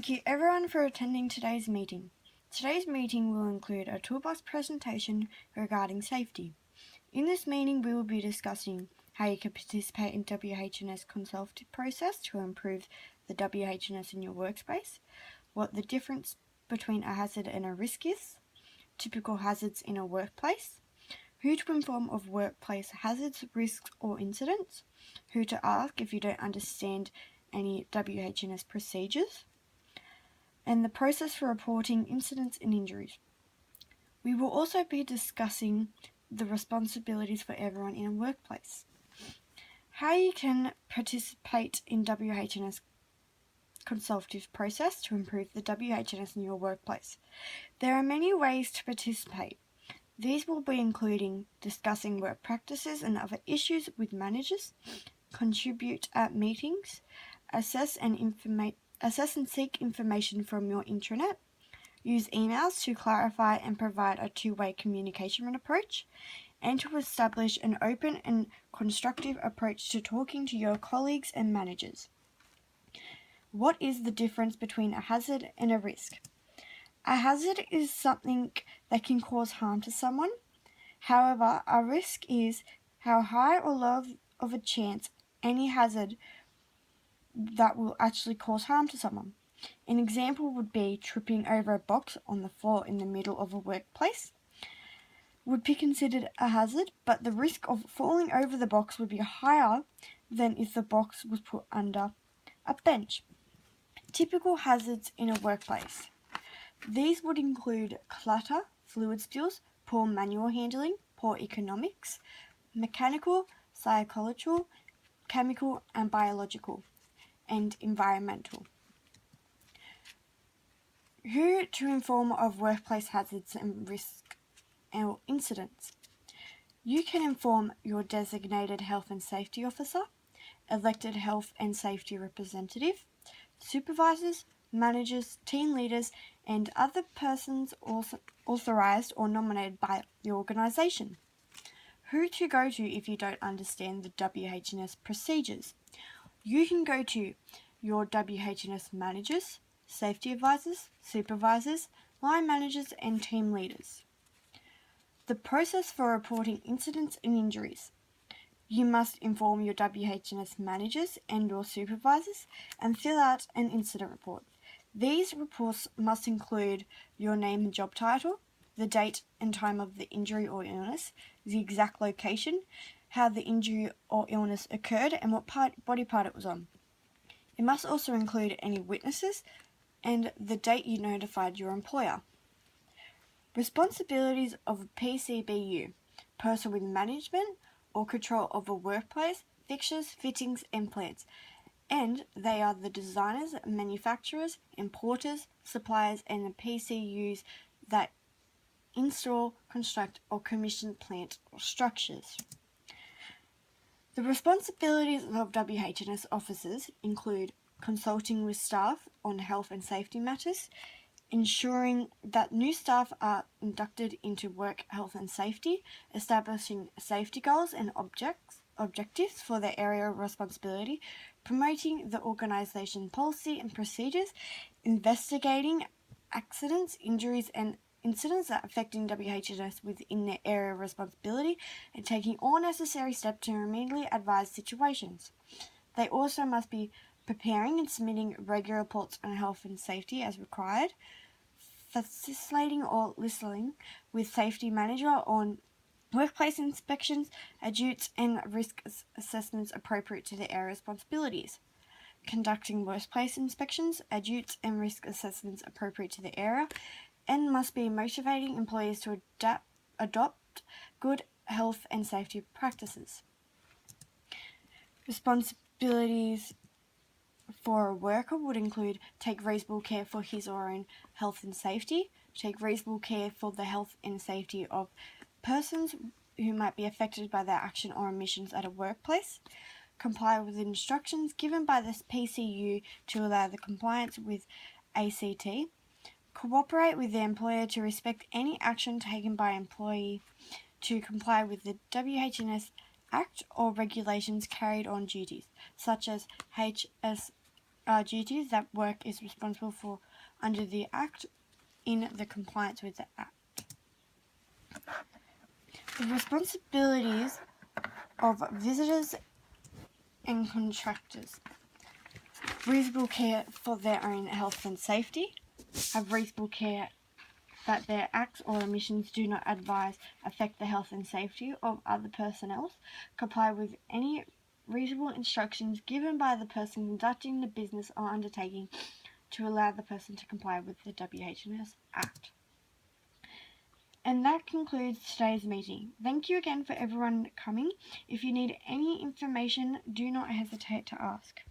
Thank you everyone for attending today's meeting. Today's meeting will include a toolbox presentation regarding safety. In this meeting, we will be discussing how you can participate in WH&S consultative process to improve the WH&S in your workspace, what the difference between a hazard and a risk is, typical hazards in a workplace, who to inform of workplace hazards, risks or incidents, who to ask if you don't understand any WH&S procedures, and the process for reporting incidents and injuries. We will also be discussing the responsibilities for everyone in a workplace, how you can participate in WH&S consultative process to improve the WH&S in your workplace. There are many ways to participate. These will be including discussing work practices and other issues with managers, contribute at meetings, assess and seek information from your intranet, use emails to clarify and provide a two-way communication approach, and to establish an open and constructive approach to talking to your colleagues and managers. What is the difference between a hazard and a risk? A hazard is something that can cause harm to someone. However, a risk is how high or low of a chance any hazard that will actually cause harm to someone. An example would be tripping over a box on the floor in the middle of a workplace would be considered a hazard, but the risk of falling over the box would be higher than if the box was put under a bench. Typical hazards in a workplace. These would include clutter, fluid spills, poor manual handling, poor economics, mechanical, psychological, chemical and biological, and environmental. Who to inform of workplace hazards and risk or incidents. You can inform your designated health and safety officer, elected health and safety representative, supervisors, managers, team leaders, and other persons authorized or nominated by the organization. Who to go to if you don't understand the WH&S procedures. You can go to your WH&S managers, safety advisors, supervisors, line managers, and team leaders. The process for reporting incidents and injuries. You must inform your WH&S managers and or supervisors and fill out an incident report. These reports must include your name and job title, the date and time of the injury or illness, the exact location, how the injury or illness occurred, and what body part it was on. It must also include any witnesses and the date you notified your employer. Responsibilities of a PCBU, person with management or control of a workplace, fixtures, fittings, and plants. And they are the designers, manufacturers, importers, suppliers, and the PCUs that install, construct, or commission plant or structures. The responsibilities of WH&S officers include consulting with staff on health and safety matters, ensuring that new staff are inducted into work health and safety, establishing safety goals and objectives for their area of responsibility, promoting the organisation policy and procedures, investigating accidents, injuries and incidents that affecting WH&S within their area of responsibility, and taking all necessary steps to immediately advise situations. They also must be preparing and submitting regular reports on health and safety as required, facilitating or listening with safety manager on workplace inspections, adjustments and risk assessments appropriate to their area responsibilities, conducting workplace inspections, adjustments and risk assessments appropriate to the area, and must be motivating employees to adopt good health and safety practices. Responsibilities for a worker would include take reasonable care for his or her own health and safety, take reasonable care for the health and safety of persons who might be affected by their action or omissions at a workplace, comply with instructions given by the PCU to allow the compliance with ACT, cooperate with the employer to respect any action taken by employee to comply with the WH&S Act or regulations carried on duties, such as HS duties that work is responsible for under the Act in the compliance with the Act. The responsibilities of visitors and contractors: reasonable care for their own health and safety, have reasonable care that their acts or omissions do not advise affect the health and safety of other personnel, comply with any reasonable instructions given by the person conducting the business or undertaking to allow the person to comply with the WHS Act. And that concludes today's meeting. Thank you again for everyone coming. If you need any information, do not hesitate to ask.